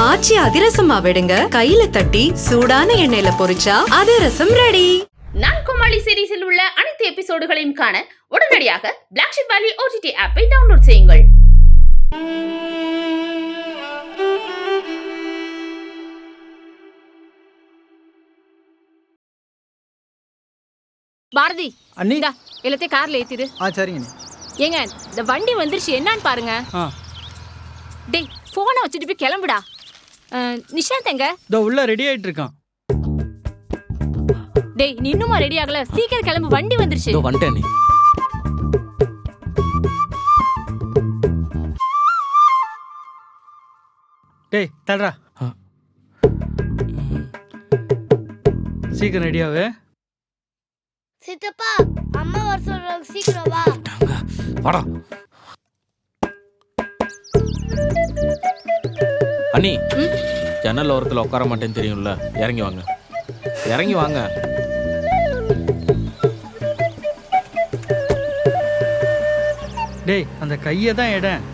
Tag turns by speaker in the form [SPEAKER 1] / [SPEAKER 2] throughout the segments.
[SPEAKER 1] ஆச்சி அதிரசமா விடுங்க, கையில தட்டி சூடான எண்ணெயில பொரிச்சா அதிரசம் ரெடி.
[SPEAKER 2] நான் கோமாளி சீரிஸில் உள்ள அனைத்து எபிசோடுகளையும் காண உடனடியாக பிளாக் ஷிப் வேலி OTT ஆப்பை டவுன்லோட் செய்யுங்கள்.
[SPEAKER 3] பாரதி
[SPEAKER 4] அண்ணி
[SPEAKER 3] எல்லாத்தையும் கார்ல ஏத்திடு.
[SPEAKER 4] சரிங்க.
[SPEAKER 3] ஏங்க இந்த வண்டி வந்துருச்சு, என்னன்னு பாருங்க. டேய் போனை வச்சுட்டு போய் கிளம்புடா. நிஷாந்த் எங்க?
[SPEAKER 4] இதோ உள்ள ரெடி ஆயிட்டு இருக்கான்.
[SPEAKER 3] டேய் நீ இன்னுமா ரெடி ஆகல? சீக்கிரம் கிளம்பு, வண்டி வந்துருச்சு.
[SPEAKER 5] இதோ வந்துட்டேன். நீ
[SPEAKER 4] டேய் தடா, சீக்கிரம் ரெடியாவே.
[SPEAKER 6] சித்தப்பா அம்மா வர சொல்றாங்க, சீக்கிரம் வா.
[SPEAKER 5] வாடா அண்ணி. ஜன்னல் ஓரத்தில் உட்கார மாட்டேன்னு தெரியும்ல, இறங்கி வாங்க, இறங்கி வாங்க.
[SPEAKER 4] டேய் அந்த கையை தான் இடம்.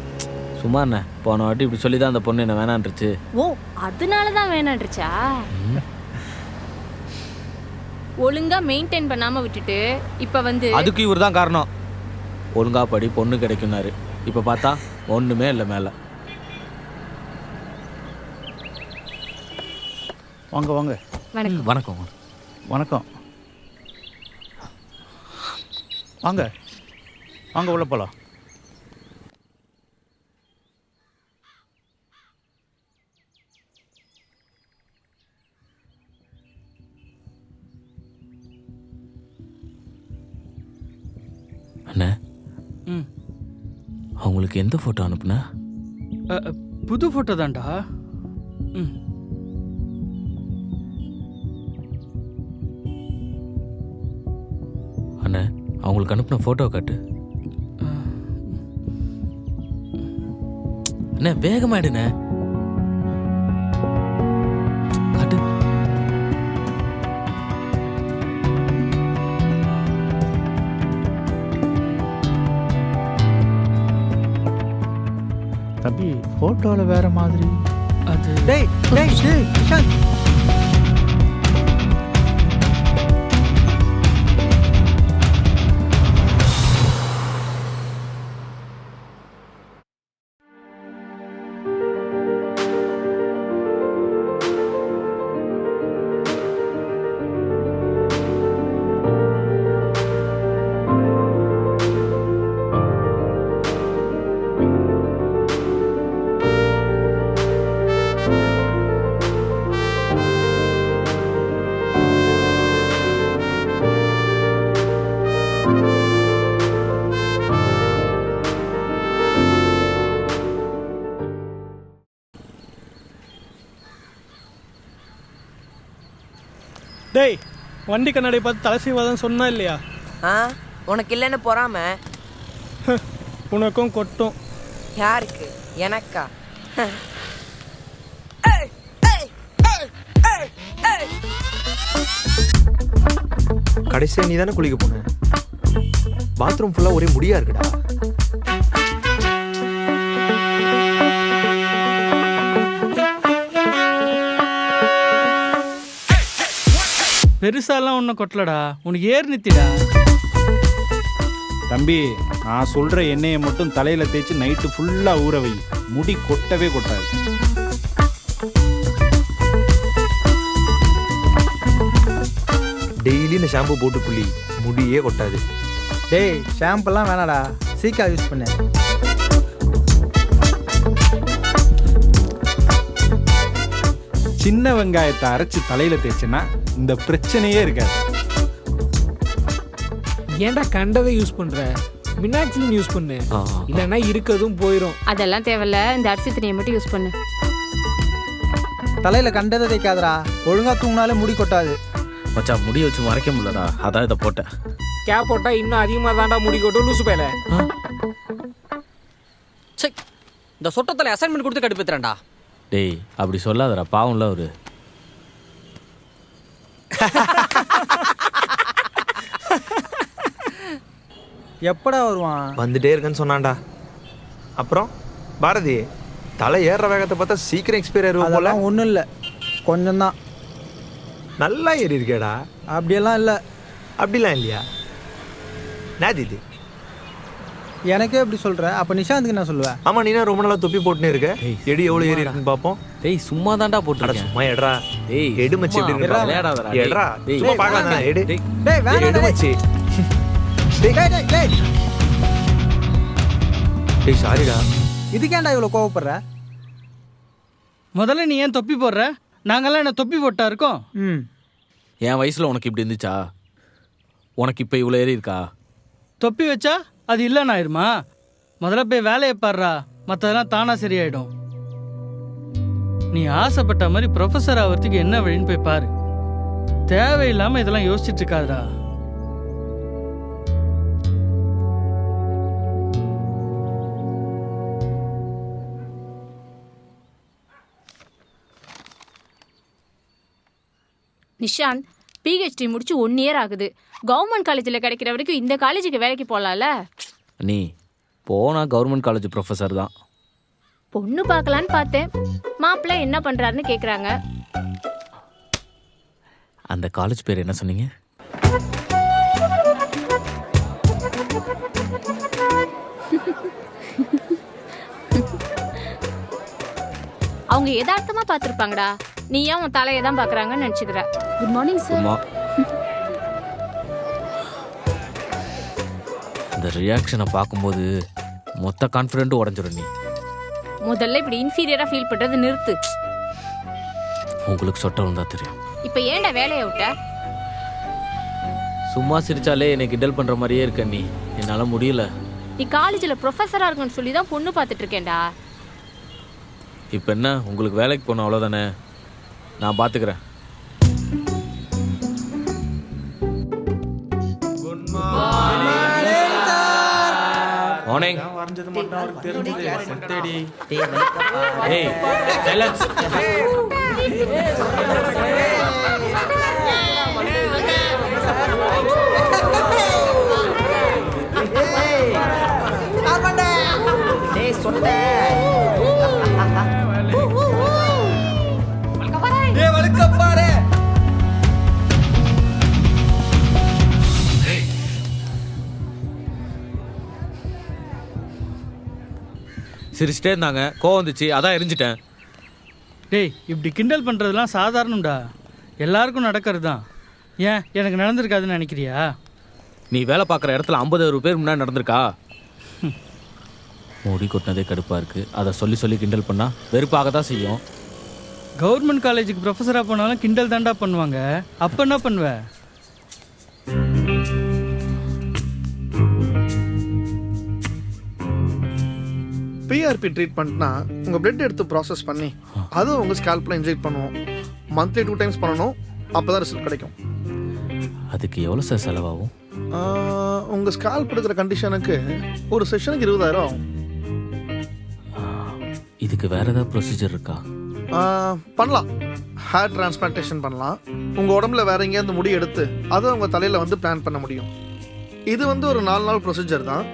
[SPEAKER 5] சும்மா என்ன, போன வாட்டி இப்படி சொல்லி தான் அந்த பொண்ணு என்ன வேணான்றுச்சு.
[SPEAKER 3] ஓ அதனாலதான் வேணான்றுச்சா? ஒழுங்கா மெயின்டைன் பண்ணாம விட்டுட்டு இப்ப வந்து
[SPEAKER 5] அதுக்கு இவர் தான் காரணம். ஒழுங்கா படி, பொண்ணு கிடைக்கும்னாரு. இப்ப பார்த்தா ஒண்ணுமே இல்லை மேல.
[SPEAKER 4] வாங்க வாங்க.
[SPEAKER 3] வணக்கம்.
[SPEAKER 5] வணக்கம்.
[SPEAKER 4] வணக்கம். வாங்க வாங்க உள்ள போலாம்.
[SPEAKER 5] அண்ணா, அவங்களுக்கு எந்த போட்டோ அனுப்புனா?
[SPEAKER 4] புது போட்டோ தான்டா.
[SPEAKER 5] அண்ணா, அவங்களுக்கு அனுப்புன போட்டோ காட்டு. அண்ணா வேகமாயிடுண்ணே, காட்டு.
[SPEAKER 4] தம்பி போட்டோல வேற மாதிரி. அது டேய் டேய் டேய் நிஷாந்த். டேய் வண்டி கண்ணாடி பார்த்து தலை செய்வாதான் சொன்னா இல்லையா?
[SPEAKER 7] உனக்கு இல்லைன்னு பொறாம
[SPEAKER 4] உனக்கும் கொட்டும்.
[SPEAKER 7] யாருக்கு? எனக்கா?
[SPEAKER 8] கடைசியா நீ தானே குளிக்க போன? பாத்ரூம் ஃபுல்லா ஒரே முடியா இருக்குடா.
[SPEAKER 4] பெருசாலாம் ஒன்றும் கொட்டலடா, உனக்கு ஏர் நித்திடா.
[SPEAKER 9] தம்பி, நான் சொல்ற எண்ணெயை மட்டும் தலையில தேய்ச்சி நைட்டு ஃபுல்லா ஊற வை, முடி கொட்டவே கொட்டாது.
[SPEAKER 8] டெய்லி இந்த ஷாம்பு போட்டு குளி, முடியே கொட்டாது.
[SPEAKER 4] டேய் ஷாம்பெல்லாம் வேணாடா, சீக்கா யூஸ் பண்ணு.
[SPEAKER 9] சின்ன வெங்காயத்தை அரைச்சி தலையில தேய்ச்சினா இந்த பிரச்சனையே இருக்காது.
[SPEAKER 10] ஏன்டா கண்டதை யூஸ் பண்ற? மினாக்சிலின் யூஸ் பண்ணு, இல்லைன்னா இருக்கதும் போயிடும்.
[SPEAKER 3] அதெல்லாம் தேவையில்ல, இந்த அரிசி தண்ணியை மட்டும் யூஸ் பண்ணு.
[SPEAKER 4] தலையில கண்டதை தேய்க்காதடா, ஒழுங்கா தூங்கினாலே முடி கொட்டாது.
[SPEAKER 5] மச்சான் முடி வச்சு மறைக்க முடியலடா, அதான் இதை போட்டேன்.
[SPEAKER 10] கேப் போட்டா இன்னும் அதிகமாக தாண்டா முடி கொட்டும் லூசு பேல.
[SPEAKER 7] இந்த சொட்டத்தில் அசைன்மெண்ட் கொடுத்து கடுப்பேத்துறேன்டா.
[SPEAKER 5] டேய் அப்படி சொல்லாதடா, பாவம்ல அவரு.
[SPEAKER 4] எப்படா வருவான்?
[SPEAKER 8] வந்துட்டே இருக்கேன்னு சொன்னான்டா. அப்புறம் பாரதி தலை ஏறுற வேகத்தை பார்த்தா சீக்கிரம் எக்ஸ்பைர் ஆயிருவோம் போல.
[SPEAKER 4] அதெல்லாம் ஒன்றும் இல்லை, கொஞ்சம் தான்.
[SPEAKER 8] நல்லா ஏறி இருக்கேடா.
[SPEAKER 4] அப்படியெல்லாம் இல்லை.
[SPEAKER 8] அப்படிலாம் இல்லையா? நாதி இது
[SPEAKER 4] எனக்கே எப்படி சொல்கிற? அப்போ நிஷாந்துக்கு என்ன சொல்லுவேன்?
[SPEAKER 8] ஆமா, நீனா ரொம்ப நாளா தொப்பி போட்டுனே இருக்க. எடி எவ்வளவு ஏறி இருக்குன்னு பாப்போம்.
[SPEAKER 5] டேய் சும்மா தான்டா
[SPEAKER 8] அட
[SPEAKER 5] போட்டுருக்கேன்.
[SPEAKER 8] சும்மா எட்ரா.
[SPEAKER 5] டேய்
[SPEAKER 8] எடு மச்சி எப்படி இருக்கு?
[SPEAKER 5] விளையாடாதடா.
[SPEAKER 8] எட்ரா.
[SPEAKER 5] டேய்
[SPEAKER 8] சும்மா பார்க்கலாம் தான். எடு.
[SPEAKER 4] டேய் வேணாம்
[SPEAKER 8] எடு மச்சி.
[SPEAKER 4] டேய்.
[SPEAKER 8] டேய் சாரிடா.
[SPEAKER 4] இதுக்கேண்டா இவ்வளோ கோவப்படுற?
[SPEAKER 11] முதல்ல நீ ஏன் தொப்பி போடுற? நாங்கெல்லாம் என்ன தொப்பி போட்டா இருக்கோம்?
[SPEAKER 5] என் வயசுல உனக்கு இப்படி இருந்துச்சா? உனக்கு இப்போ இவ்வளோ ஏறி இருக்கா?
[SPEAKER 11] தொப்பி வச்சா அது இல்லைன்னு ஆயிடுமா? முதல்ல போய் வேலையை பாடுறா, மற்றதெல்லாம் தானா சரியாயிடும். நீ ஆசைப்பட்ட மாதிரி ப்ரொஃபஸர் ஆகிறதுக்கு என்ன வழின்னு போய் பாரு. தேவையில்லாம இதெல்லாம் யோசிச்சுட்டு இருக்காதடா.
[SPEAKER 3] நிஷாந்த் பிஹெச்டி முடிச்சு 1 இயர் ஆகுது. கவர்மெண்ட் காலேஜில் கிடைக்கிற வரைக்கும் இந்த காலேஜுக்கு வேலைக்கு போகலாம்ல?
[SPEAKER 5] நீ போனா கவர்மெண்ட் காலேஜ் ப்ரொஃபஸர் தான்.
[SPEAKER 3] பொண்ணு பார்க்கலான்னு பார்த்தேன். மாப்பிள்ளை என்ன பண்ணுறாருன்னு கேட்குறாங்க.
[SPEAKER 5] அந்த காலேஜ் பேர் என்ன சொன்னீங்க?
[SPEAKER 3] அவங்க யதார்த்தமா பார்த்துருப்பாங்கடா. நீ ஏன் உன் தலையை தான் பார்க்குறாங்கன்னு நினச்சிக்கிற. Good morning sir.
[SPEAKER 5] இந்த ரியாக்ஷனை பார்க்கும்போது மொத்த கான்ஃபிடென்ட்டும் உடஞ்சிடும். நீ
[SPEAKER 3] முதல்ல இப்படி இன்ஃபீரியராக ஃபீல் பண்ணுறது நிறுத்து.
[SPEAKER 5] உங்களுக்கு சொட்ட வந்தா தெரியும்.
[SPEAKER 3] இப்போ ஏன்டா வேலையை விட்ட?
[SPEAKER 5] சும்மா சிரிச்சாலே என்னை கிண்டல் பண்ணுற மாதிரியே இருக்க நீ. என்னால் முடியல.
[SPEAKER 3] நீ காலேஜில் ப்ரொஃபஸராக இருக்குன்னு சொல்லி தான் பொண்ணு பார்த்துட்டு இருக்கேன்டா.
[SPEAKER 5] இப்போ என்ன, உங்களுக்கு வேலைக்கு போகணும் அவ்வளோதானே? நான் பார்த்துக்கிறேன். மார்னிங். ஏய் சைலன்ஸ். சிரிச்சிட்டே இருந்தாங்க, கோவம் வந்துச்சு, அதான் எரிஞ்சிட்டேன்.
[SPEAKER 11] டேய் இப்படி கிண்டல் பண்ணுறதுலாம் சாதாரணம்டா, எல்லாருக்கும் நடக்கிறது தான். ஏன் எனக்கு நடந்திருக்காதுன்னு நினைக்கிறியா?
[SPEAKER 5] நீ வேலை பார்க்குற இடத்துல 50,000 பேர் முன்னாடி நடந்திருக்கா? முடி கொட்டினதே கடுப்பாக இருக்குது. அதை சொல்லி சொல்லி கிண்டல் பண்ணால் வெறுப்பாக தான் செய்யும்.
[SPEAKER 11] கவர்மெண்ட் காலேஜுக்கு ப்ரொஃபஸராக போனாலும் கிண்டல் தாண்டா பண்ணுவாங்க. அப்போ என்ன பண்ணுவ?
[SPEAKER 12] பிஆர்பி ட்ரீட்மெண்ட்னா உங்கள் பிளட் எடுத்து ப்ராசஸ் பண்ணி அதுவும் உங்கள் ஸ்கேல்பில் இன்ஜெக்ட் பண்ணுவோம். மந்த்லி 2 times பண்ணணும், அப்போ தான் ரிசல்ட் கிடைக்கும்.
[SPEAKER 5] அதுக்கு எவ்வளோ சார் செலவாகும்?
[SPEAKER 12] உங்கள் ஸ்கேல்ப் இருக்கிற கண்டிஷனுக்கு ஒரு செஷனுக்கு 20,000 ஆகும்.
[SPEAKER 5] இதுக்கு வேறு ஏதாவது ப்ரொசீஜர் இருக்கா?
[SPEAKER 12] பண்ணலாம். ஹேர் டிரான்ஸ்பிளான்டேஷன் பண்ணலாம். உங்கள் உடம்புல வேற எங்கேயாவது முடி எடுத்து அதை உங்கள் தலையில் வந்து பிளான் பண்ண முடியும். இது வந்து ஒரு 4 நாள் ப்ரொசீஜர் தான்.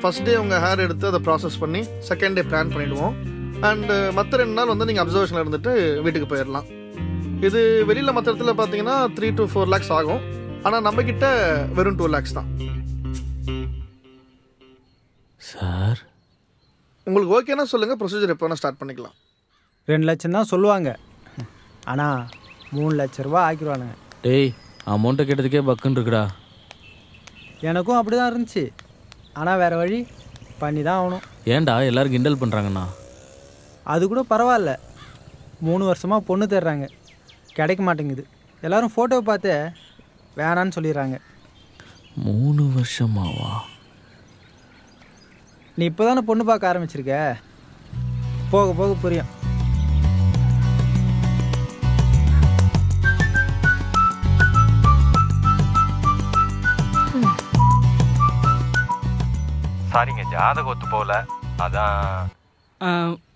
[SPEAKER 12] ஃபர்ஸ்ட் டே உங்கள் ஹேர் எடுத்து அதை ப்ராசஸ் பண்ணி செகண்ட் டே பிளான் பண்ணிவிடுவோம். அண்டு மற்ற 2 நாள் வந்து நீங்கள் அப்சர்வேஷனில் இருந்துட்டு வீட்டுக்கு போயிடலாம். இது வெளியில் மற்ற இடத்துல பார்த்தீங்கன்னா 3 to 4 lakhs ஆகும். ஆனால் நம்மக்கிட்ட வெறும் 2 lakhs தான்.
[SPEAKER 5] சார்
[SPEAKER 12] உங்களுக்கு ஓகேனா சொல்லுங்கள், ப்ரொசீஜர் எப்போ வேணால் ஸ்டார்ட் பண்ணிக்கலாம்.
[SPEAKER 4] 2 லட்சம் தான் சொல்லுவாங்க, ஆனால் 3 லட்ச ரூபா ஆக்கிடுவானுங்க.
[SPEAKER 5] டேய் அமௌண்ட்டை கேட்டதுக்கே பக்குன்னு இருக்குடா.
[SPEAKER 4] எனக்கும் அப்படி தான் இருந்துச்சு, ஆனால் வேறு வழி பண்ணி தான் ஆகணும்.
[SPEAKER 5] ஏன்டா எல்லாரும் கிண்டல் பண்ணுறாங்கண்ணா?
[SPEAKER 4] அது கூட பரவாயில்ல, 3 வருஷமாக பொண்ணு தேடுறாங்க, கிடைக்க மாட்டேங்குது. எல்லோரும் ஃபோட்டோவை பார்த்து வேணான்னு சொல்லிடுறாங்க.
[SPEAKER 5] 3 வருஷமாவா?
[SPEAKER 4] நீ இப்போ தானே பொண்ணு பார்க்க ஆரம்பிச்சிருக்க, போக போக புரியும்.
[SPEAKER 8] சாரிங்க, ஜாதகம் ஒத்து போகல, அதான்.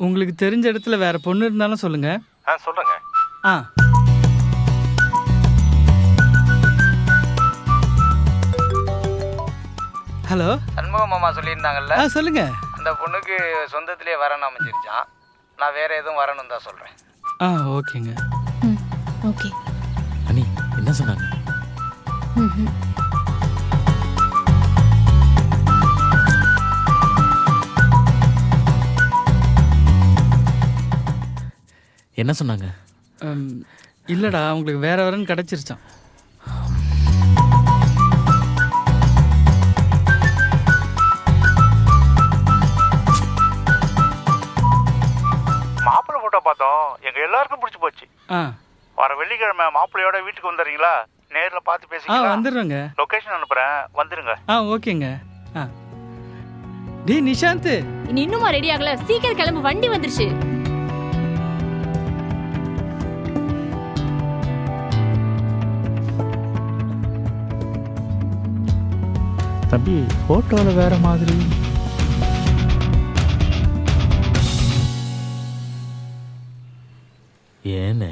[SPEAKER 11] உங்களுக்கு தெரிஞ்ச இடத்துல வேற பொண்ணு இருந்தாலும் சொல்லுங்க.
[SPEAKER 8] சொல்லுங்க.
[SPEAKER 11] ஹலோ
[SPEAKER 10] சண்முக மாமா சொல்லியிருந்தாங்கல்ல,
[SPEAKER 11] சொல்லுங்க.
[SPEAKER 10] அந்த பொண்ணுக்கு சொந்தத்திலே வரணும் அமைஞ்சிருச்சான். நான் வேற எதுவும் வரணும் தான் சொல்கிறேன்.
[SPEAKER 11] ஓகேங்க.
[SPEAKER 3] ஓகே.
[SPEAKER 5] அண்ணி என்ன சொன்னாங்க? என்ன சொன்னாங்க?
[SPEAKER 11] இல்லைடா, உங்களுக்கு வேற வரன்னு கிடச்சிருச்சான்.
[SPEAKER 9] மாப்பிள்ளை ஃபோட்டோ பார்த்தோம், எங்கள் எல்லாருக்கும் பிடிச்சி போச்சு. வர வெள்ளிக்கிழமை மாப்பிள்ளையோட வீட்டுக்கு வந்துடுறீங்களா? நேரில் பார்த்து பேசிக்கலாம்.
[SPEAKER 11] வந்துடுறோங்க.
[SPEAKER 9] லொக்கேஷன் அனுப்புகிறேன், வந்துடுங்க.
[SPEAKER 11] ஓகேங்க. டேய் நிஷாந்த்,
[SPEAKER 3] நீ இன்னுமா ரெடி ஆகல? சீக்கிரம் கிளம்பு, வண்டி வந்துருச்சு.
[SPEAKER 9] தம்பி ஃபோட்டோவில் வேற மாதிரி.
[SPEAKER 5] ஏன்னு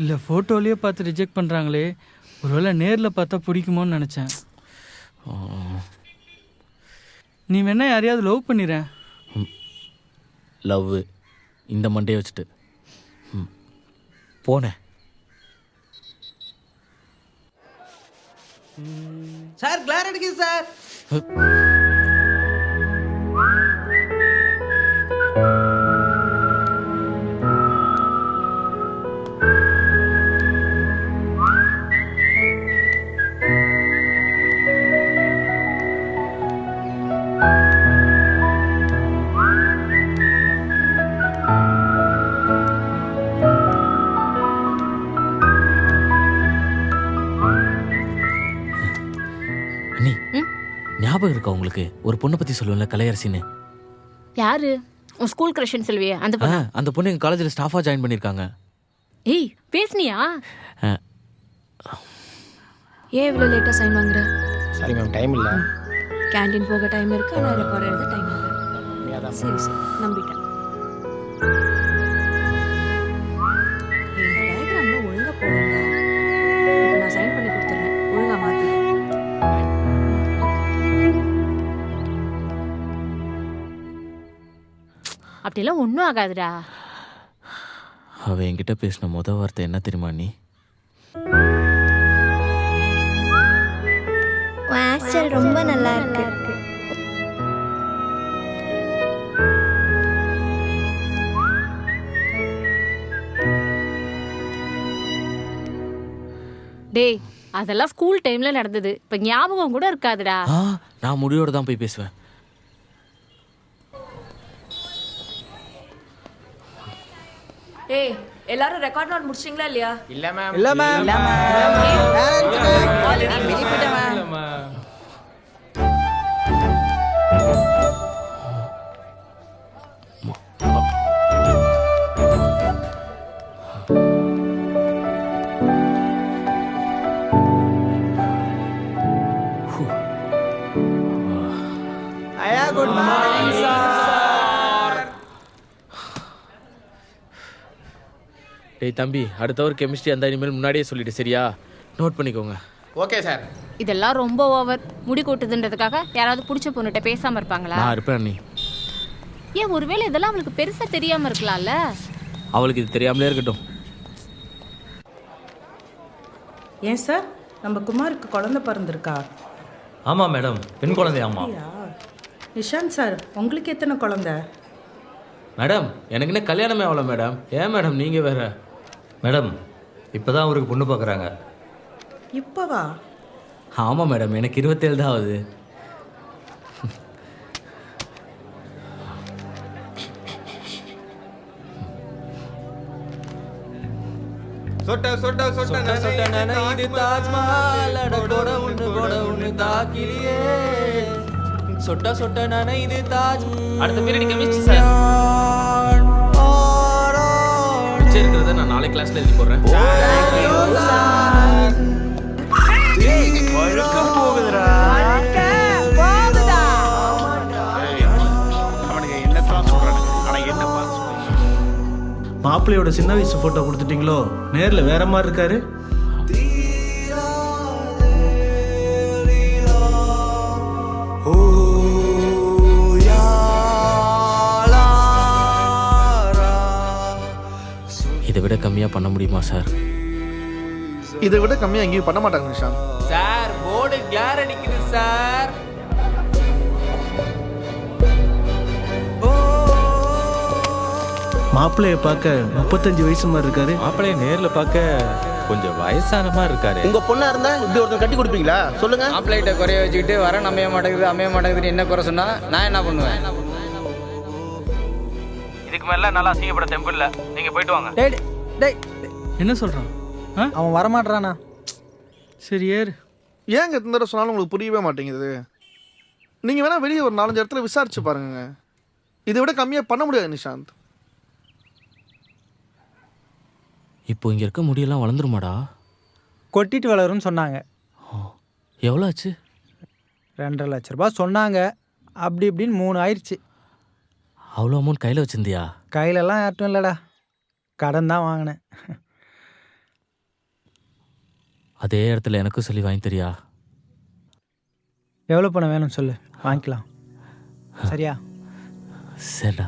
[SPEAKER 11] இல்லை, ஃபோட்டோலேயே பார்த்து ரிஜெக்ட் பண்ணுறாங்களே, ஒருவேளை நேரில் பார்த்தா பிடிக்குமோன்னு நினச்சேன். நீ வேணா யாரையாவது லவ் பண்ணிடுறேன்.
[SPEAKER 5] லவ் இந்த மண்டையை வச்சுட்டு போனேன்.
[SPEAKER 7] சார் கிளார் அடிக்குது சார்.
[SPEAKER 5] ஞாபகம் இருக்கா உங்களுக்கு? ஒரு பொண்ணை பற்றி சொல்லுவேன்ல, கலையரசின்னு.
[SPEAKER 3] யாரு? உன் ஸ்கூல் கிரஷ்ன்னு சொல்லுவியே அந்த பொண்ணு?
[SPEAKER 5] அந்த பொண்ணு எங்கள் காலேஜில் ஸ்டாஃபாக ஜாயின் பண்ணியிருக்காங்க.
[SPEAKER 3] ஏய் பேசுனியா?
[SPEAKER 13] ஏன் இவ்வளோ லேட்டாக சைன் வாங்குற?
[SPEAKER 10] சரி மேம், டைம் இல்லை.
[SPEAKER 13] கேண்டீன் போக டைம் இருக்கு, ஆனால் ரெக்கார்ட் எழுத டைம் இல்லை. சரி சரி, நம்பிட்டேன். டயக்ராம்ல ஒழுங்காக போடுங்க. இப்போ நான் சைன் பண்ணி கொடுத்துட்றேன், ஒழுங்காக மாற்றி.
[SPEAKER 3] அப்படிலாம் ஒன்றும் ஆகாதுடா.
[SPEAKER 5] அவள் என்கிட்ட பேசின மொதல் வார்த்தை என்ன தெரியுமா? நீ
[SPEAKER 6] ரொம்ப நல்லா இருக்கு.
[SPEAKER 3] டேய், அதெல்லாம் ஸ்கூல் டைம்ல நடந்தது. இப்ப ஞாபகம் கூட இருக்காதுடா.
[SPEAKER 5] நான் முடியோட தான் போய் பேசுவேன்.
[SPEAKER 13] ஏய், எல்லாரும் ரெக்கார்ட் நோட் முடிச்சிட்டீங்களா இல்லையா?
[SPEAKER 10] இல்லை மேம்.
[SPEAKER 4] இல்லை மேம்.
[SPEAKER 7] Good morning sir.
[SPEAKER 5] டேய் தம்பி, அடுத்த ஒரு கெமிஸ்ட்ரி அந்த இனிமேல் முன்னாடியே சொல்லிட்டு, சரியா? நோட் பண்ணிக்கோங்க.
[SPEAKER 10] Okay sir.
[SPEAKER 3] இதெல்லாம் ரொம்ப ஓவர். முடி கொட்டுதுன்றதுக்காக யாராவது பிடிச்ச பொண்ணுகிட்ட பேசாம இருப்பாங்களா?
[SPEAKER 5] நான் இருப்பேன். நீ
[SPEAKER 3] ஏன், ஒருவேளை இதெல்லாம் அவளுக்கு பெருசா தெரியாம இருக்கலாம்ல?
[SPEAKER 5] அவளுக்கு இது தெரியாமலே இருக்கட்டும்.
[SPEAKER 14] ஏன் சார், நம்ம குமாருக்கு குழந்தை பிறந்திருக்கா?
[SPEAKER 15] ஆமாம் மேடம், பெண் குழந்தையாம்மா.
[SPEAKER 14] நிஷாந்த் சார், உங்களுக்கு எத்தனை குழந்தை?
[SPEAKER 5] மேடம், எனக்கு என்ன கல்யாணமே ஆகல மேடம். ஏன் மேடம் நீங்கள் வேற?
[SPEAKER 15] மேடம், இப்போ தான் அவருக்கு பொண்ணு பார்க்குறாங்க.
[SPEAKER 14] இப்போவா?
[SPEAKER 5] ஆமாம் மேடம், எனக்கு 27 தான் ஆகுது.
[SPEAKER 7] சொட்ட சொட்ட சொட்ட சொட்ட நனைது தாஜ்மஹால் அட கொட ஒன்று தாக்கிலியே. சொட்ட சொட்ட நனைது தாஜ்.
[SPEAKER 5] அடுத்த பீரியட் கெமிஸ்ட்ரி சார். பிச்சை இருக்கிறத நான் நாளை கிளாஸ்ல எழுதி போடுறேன்.
[SPEAKER 9] மாப்பிள்ளையோட சின்ன வயசு போட்டோ கொடுத்துட்டீங்களோ? நேரில் வேற மாதிரி இருக்காரு.
[SPEAKER 5] இதை விட கம்மியாக பண்ண முடியுமா சார்?
[SPEAKER 12] இதை விட கம்மியாக எங்கேயும் பண்ண மாட்டாங்க நிஷாந்த்.
[SPEAKER 7] சார் போர்டு கிளார் அடிக்குது சார்.
[SPEAKER 11] மாப்பிள்ளைய பார்க்க 35 வயசு மாதிரி இருக்காரு.
[SPEAKER 5] மாப்பிள்ளைய நேரில் பார்க்க கொஞ்சம் வயசான மாதிரி இருக்காரு.
[SPEAKER 12] உங்க பொண்ணா இருந்தா இப்படி ஒருத்தர் கட்டி கொடுப்பீங்களா சொல்லுங்க?
[SPEAKER 7] மாப்பிள்ளைகிட்ட குறைய வச்சுக்கிட்டு வர அமைய மாட்டேங்குது என்ன குறை சொன்னா நான் என்ன பண்ணுவேன்?
[SPEAKER 9] இதுக்கு மேல நல்லா அசிங்கப்பட தெம்பு இல்ல. நீங்க போயிட்டு வாங்க.
[SPEAKER 4] டேய் டேய்
[SPEAKER 11] என்ன சொல்கிறான்?
[SPEAKER 4] அவன் வரமாட்டானா?
[SPEAKER 11] சரி ஏறு.
[SPEAKER 12] ஏங்க எத்தனை தடவை சொன்னாலும் உங்களுக்கு புரியவே மாட்டேங்குது. நீங்கள் வேணால் வெளியே ஒரு 4-5 இடத்துல விசாரிச்சு பாருங்க. இதை விட கம்மியாக பண்ண முடியாது நிஷாந்த்.
[SPEAKER 5] இப்போ இங்கே இருக்க முடியெல்லாம் வளர்ந்துருமாடா?
[SPEAKER 4] கொட்டிட்டு வளரும்னு சொன்னாங்க.
[SPEAKER 5] எவ்வளோ ஆச்சு?
[SPEAKER 4] 2.5 லட்ச ரூபா சொன்னாங்க. அப்படி இப்படின்னு 3 ஆயிடுச்சு.
[SPEAKER 5] அவ்வளோ அமௌண்ட் கையில் வச்சிருந்தியா?
[SPEAKER 4] கையிலலாம் யார்ட்டும் இல்லைடா, கடன் தான் வாங்கினேன்.
[SPEAKER 5] அதே இடத்துல எனக்கும் சொல்லி வாங்கி தெரியா?
[SPEAKER 4] எவ்வளோ பணம் வேணும்னு சொல்லு, வாங்கிக்கலாம். சரியா?
[SPEAKER 5] சரிடா.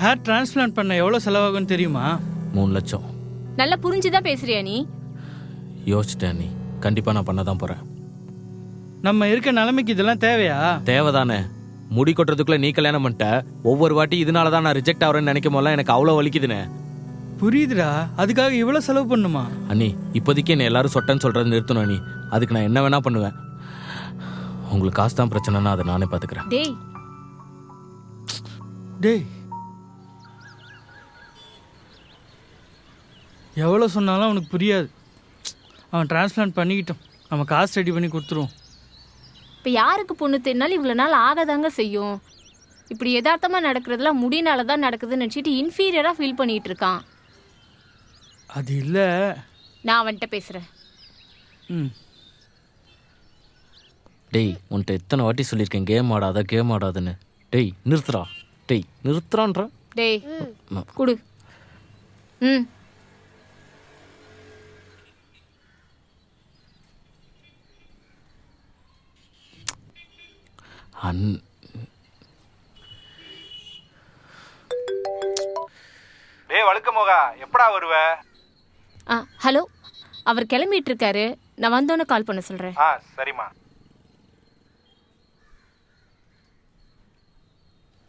[SPEAKER 11] ஹேர் டிரான்ஸ்பிளான்ட் பண்ண எவ்வளோ செலவாகும்னு தெரியுமா?
[SPEAKER 5] 3 லட்சம்.
[SPEAKER 3] நல்லா புரிஞ்சுதான் பேசுறியா நீ?
[SPEAKER 5] யோசிச்சிட்டேன் நீ. கண்டிப்பாக நான் பண்ண தான் போகிறேன்.
[SPEAKER 11] நம்ம இருக்க நிலைமைக்கு இதெல்லாம் தேவையா?
[SPEAKER 5] தேவைதானே. முடி கொட்டுறதுக்குள்ளே நீ கல்யாணம் பண்ணிட்ட. ஒவ்வொரு வாட்டி இதனால தான் நான் ரிஜெக்ட் ஆகிறேன்னு நினைக்கும் போதெல்லாம் எனக்கு அவ்வளோ வலிக்குதுண்ணே.
[SPEAKER 11] புரியுதுடா, அதுக்காக இவ்வளோ செலவு பண்ணுமா?
[SPEAKER 5] அண்ணி இப்போதைக்கு என்ன எல்லாரும் சொட்டன்னு சொல்கிறது நிறுத்தணும் அண்ணி. அதுக்கு நான் என்ன வேணா பண்ணுவேன். உங்களுக்கு காசு தான் பிரச்சனைனா அதை நானே பார்த்துக்கிறேன்.
[SPEAKER 3] டேய்
[SPEAKER 11] டேய், எவ்வளோ சொன்னாலும் அவனுக்கு புரியாது. அவன் டிரான்ஸ்பிளான்ட் பண்ணிக்கிட்டோம், நம்ம காசு ரெடி பண்ணி கொடுத்துருவோம்.
[SPEAKER 3] இப்போ யாருக்கு பொண்ணு தெரினாலும் இவ்வளோ நாள் ஆகதாங்க செய்யும். இப்படி யதார்த்தமாக நடக்கிறதுலாம் முடினால தான் நடக்குதுன்னு நினச்சிட்டு இன்ஃபீரியராக ஃபீல் பண்ணிகிட்டு இருக்கான்.
[SPEAKER 11] அது இல்லை,
[SPEAKER 3] நான் அவன்கிட்ட பேசுகிறேன்.
[SPEAKER 5] டேய், உன்கிட்ட எத்தனை வாட்டி சொல்லியிருக்கேன் கேம் ஆடாதுன்னு. டேய் நிறுத்துறா. டேய் நிறுத்துறான்ற.
[SPEAKER 3] டேய் குடு. ம்
[SPEAKER 9] டேய் வழுக்க மோகா, எப்படா வருவ?
[SPEAKER 3] ஹலோ, அவர் கிளம்பிட்டு இருக்காரு. நான் வந்தோன்னே கால் பண்ண சொல்கிறேன்.
[SPEAKER 9] சரிம்மா.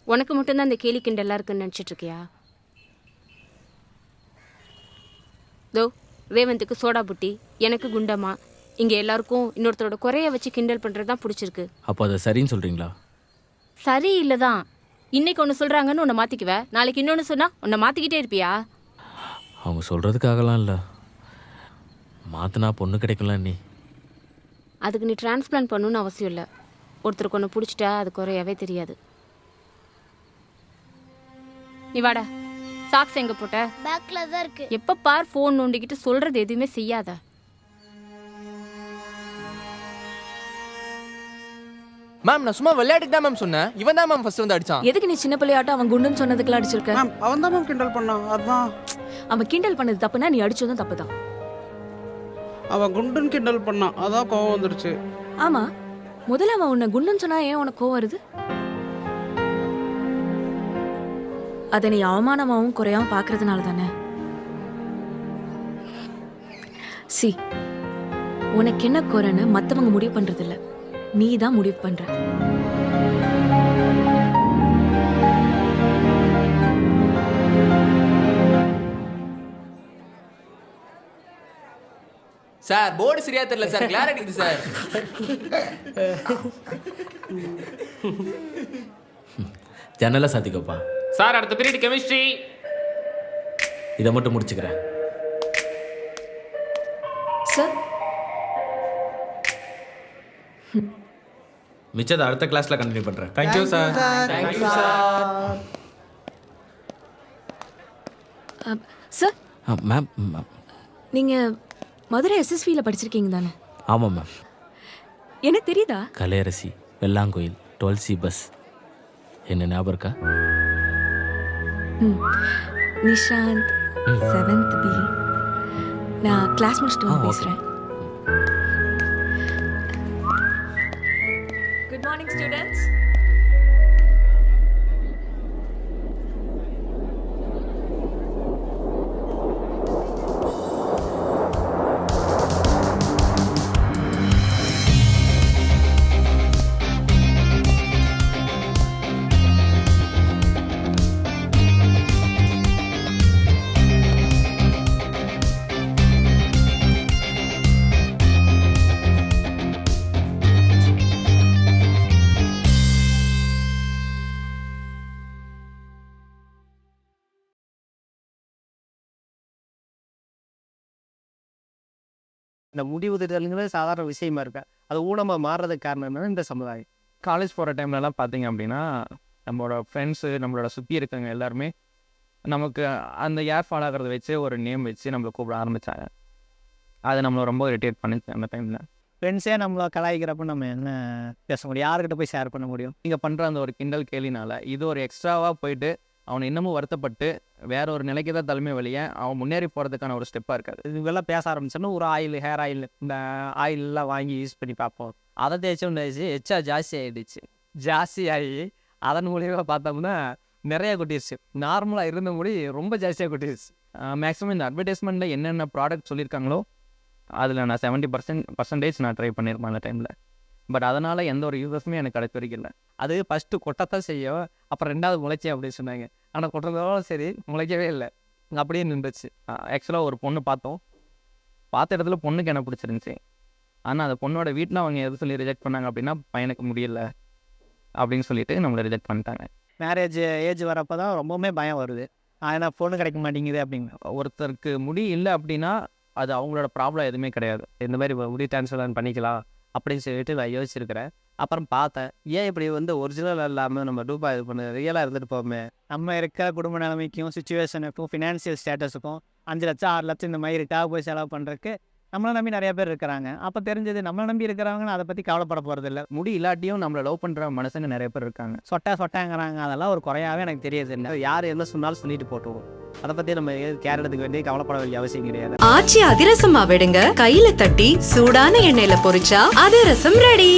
[SPEAKER 3] உனக்கு மட்டும்தான் இந்த கேலி கிண்டல்லாம் இருக்குன்னு நினச்சிட்டு இருக்கியா? தோ ரேவந்துக்கு சோடா புட்டி, எனக்கு குண்டம்மா, இங்கே எல்லாருக்கும் இன்னொருத்தரோட குறைய வச்சு கிண்டல் பண்ணுறது தான் பிடிச்சிருக்கு.
[SPEAKER 5] அப்போ அதை சரின்னு சொல்கிறீங்களா?
[SPEAKER 3] சரி இல்லை தான். இன்னைக்கு ஒன்று சொல்கிறாங்கன்னு உன்னை மாற்றிக்குவ, நாளைக்கு இன்னொன்று சொன்னால் உன்னை மாற்றிக்கிட்டே இருப்பியா?
[SPEAKER 5] அவங்க சொல்கிறதுக்காகலாம் இல்லை, மாற்றினா பொண்ணு கிடைக்கலாம். நீ
[SPEAKER 3] அதுக்கு நீ டிரான்ஸ்பிளான்ட் பண்ணணும்னு அவசியம் இல்லை. ஒருத்தருக்கு ஒன்று பிடிச்சிட்டா அது குறையவே தெரியாது. நீ வாடா. சாக்ஸ் எங்கே போட்ட?
[SPEAKER 6] பேக்ல தான் இருக்கு.
[SPEAKER 3] எப்போ பார் ஃபோன் நோண்டிக்கிட்டு சொல்கிறது எதுவுமே செய்யாத.
[SPEAKER 7] மேம் நான் சும்மா விளையாட்டுக்கு தான் மேம் சொன்னேன். இவன் தான் மேம் ஃபர்ஸ்ட் வந்து அடிச்சான்.
[SPEAKER 13] எதுக்கு நீ சின்ன பிள்ளையாட்டம் அவன் குண்டுன்னு சொன்னதுக்குலாம் அடிச்சிருக்க?
[SPEAKER 14] மேம் அவன் தான் மேம் கிண்டல் பண்ணான். அதான்
[SPEAKER 13] அவன் கிண்டல் பண்ணது தப்புனா நீ அடிச்சதும் தப்பு தான்.
[SPEAKER 14] அவன் குண்டுன்னு கிண்டல் பண்ணான், அதான் கோவம் வந்துருச்சு.
[SPEAKER 13] ஆமா, முதல்ல அவன் உன்னை குண்டுன்னு சொன்னா ஏன் உனக்கு கோவம் வருது? அதை நீ அவமானமாவும் குறையாம பாக்குறதுனால தானே. சி, உனக்கு என்ன குறைன்னு மத்தவங்க முடிவு பண்றது இல்ல, நீ தான் முடிவு பண்ற.
[SPEAKER 7] சார் போர்டு சரியா தெரியல சார், கிளார் அடிக்குது சார்.
[SPEAKER 5] ஜன்னலை சாத்திக்கப்பா.
[SPEAKER 7] சார் அடுத்த பீரியட் கெமிஸ்ட்ரி.
[SPEAKER 5] இதை மட்டும் முடிச்சுக்கிறேன்.
[SPEAKER 13] சார்
[SPEAKER 5] மிச்சத்தை அடுத்த கிளாஸில் கண்டினியூ பண்ணுறேன்.
[SPEAKER 7] Thank you sir. Thank you sir.
[SPEAKER 13] Sir
[SPEAKER 5] ma'am,
[SPEAKER 13] நீங்க மதுரை எஸ்எஸ்வியில் படிச்சிருக்கீங்க தானே?
[SPEAKER 5] ஆமாம் மேம்.
[SPEAKER 13] எனக்கு தெரியுதா?
[SPEAKER 5] Kalaiyarasi, Vellankoil, 12C bus. என்ன ஞாபகம் இருக்கா?
[SPEAKER 13] Nishanth 7th B. நான் கிளாஸ் முடிச்சுட்டு வந்து பேசுகிறேன். Good morning students.
[SPEAKER 16] இந்த முடி உதிர்தல்ங்கிறது சாதாரண விஷயமா இருக்கா, அது ஊனமாக மாறுறதுக்கு காரணம் என்னன்னா இந்த சமுதாயம்.
[SPEAKER 17] காலேஜ் போகிற டைம்லலாம் பார்த்தீங்க அப்படின்னா நம்மளோட ஃப்ரெண்ட்ஸு, நம்மளோட சுற்றி இருக்கவங்க எல்லாருமே நமக்கு அந்த ஏர் ஃபால் ஆகிறத வச்சு ஒரு நேம் வச்சு நம்மளை கூப்பிட ஆரம்பித்தாங்க. அது நம்மளை ரொம்ப இரிட்டேட் பண்ணிச்சு அந்த டைமில்.
[SPEAKER 16] ஃப்ரெண்ட்ஸே நம்மளை கலாய்க்கிறப்ப நம்ம என்ன பேச முடியும், யாருக்கிட்ட போய் ஷேர் பண்ண முடியும்?
[SPEAKER 17] நீங்கள் பண்ணுற அந்த ஒரு கிண்டல் கேலினால இது ஒரு எக்ஸ்ட்ராவாக போயிட்டு அவனை இன்னமும் வருத்தப்பட்டு வேற ஒரு நிலைக்கு தான் தலைமை வழியே அவன் முன்னேறி போகிறதுக்கான ஒரு ஸ்டெப்பாக இருக்காது.
[SPEAKER 16] இதுவெல்லாம் பேச ஆரம்பிச்சோன்னா ஒரு ஆயில், ஹேர் ஆயில், இந்த ஆயிலெலாம் வாங்கி யூஸ் பண்ணி பார்ப்போம். அதை தேய்ச்சும் தேய்ச்சி எச்சா ஜாஸ்தி ஆகிடுச்சு. ஜாஸ்தி ஆகி அதன் மூலியமாக பார்த்தோம்னா நிறைய கொட்டிடுச்சு. நார்மலாக இருந்த முடி ரொம்ப ஜாஸ்தியாக கொட்டிடுச்சு. மேக்ஸிமம் இந்த அட்வர்டைஸ்மெண்ட்டில் என்னென்ன ப்ராடக்ட் சொல்லியிருக்காங்களோ அதில் நான் 70% நான் ட்ரை பண்ணியிருப்பேன் அந்த டைமில். பட் அதனால் எந்த ஒரு யூஸஸுமே எனக்கு கிடைச்ச வரைக்கும் இல்லை. அது ஃபஸ்ட்டு கொட்டத்தான் செய்யும், அப்புறம் 2வது முளைச்சி அப்படின்னு சொன்னாங்க. ஆனால் கொட்டுறதோட சரி முளைக்கவே இல்லை, அப்படியே நின்றுச்சு. ஆக்சுவலாக ஒரு பொண்ணு பார்த்தோம், பார்த்த இடத்துல பொண்ணுக்கு என்ன பிடிச்சிருந்துச்சி. ஆனால் அந்த பொண்ணோட வீட்டில் அவங்க எது சொல்லி ரிஜெக்ட் பண்ணாங்க அப்படின்னா பையனுக்கு முடியல அப்படின்னு சொல்லிட்டு நம்மளை ரிஜெக்ட் பண்ணிட்டாங்க. மேரேஜ் ஏஜ் வரப்போ தான் ரொம்பவுமே பயம் வருது, ஏன்னா பொண்ணு கிடைக்க மாட்டேங்குது அப்படிங்க.
[SPEAKER 17] ஒருத்தருக்கு முடி இல்லை அப்படின்னா அது அவங்களோட ப்ராப்ளம் எதுவுமே கிடையாது. இந்த மாதிரி முடி டிரான்ஸ்ஃபர் பண்ணிக்கலாம் அப்படின்னு சொல்லிட்டு நான் யோசிச்சிருக்கிறேன். அப்புறம் பார்த்தேன், ஏன் இப்படி ஒரிஜினல் இல்லாமல் நம்ம டூப்பா இது பண்ண ரியலாக இருந்துட்டு போமே.
[SPEAKER 16] நம்ம இருக்கிற குடும்ப நிலைமைக்கும் சுச்சுவேஷனுக்கும் ஃபினான்ஷியல் ஸ்டேட்டஸுக்கும் 5 லட்சம் 6 லட்சம் இந்த மாதிரி ரிட்டாக போய் செலவு பண்ணுறதுக்கு நம்மளை நம்பி நிறைய பேர் இருக்கிறாங்க. அப்போ தெரிஞ்சது நம்மளை நம்பி இருக்கிறவங்கன்னு அதை பற்றி கவலைப்பட போகிறது இல்லை.
[SPEAKER 17] முடி இல்லாட்டியும் நம்மளை லவ் பண்ணுற மனுஷங்க நிறைய பேர் இருக்காங்க.
[SPEAKER 16] சொட்டாங்கிறாங்க, அதெல்லாம் ஒரு குறையாவே எனக்கு தெரியுது. இல்லை யார் என்ன சொன்னாலும் சொல்லிட்டு போட்டுவோம், அதை பற்றி நம்ம கேர் எடுத்துக்க வேண்டிய கவலைப்பட வேண்டிய அவசியம் கிடையாது.
[SPEAKER 1] ஆச்சி அதிரசமா விடுங்க, கையில தட்டி சூடான எண்ணெயில பொரிச்சா அதிரசம் ரெடி.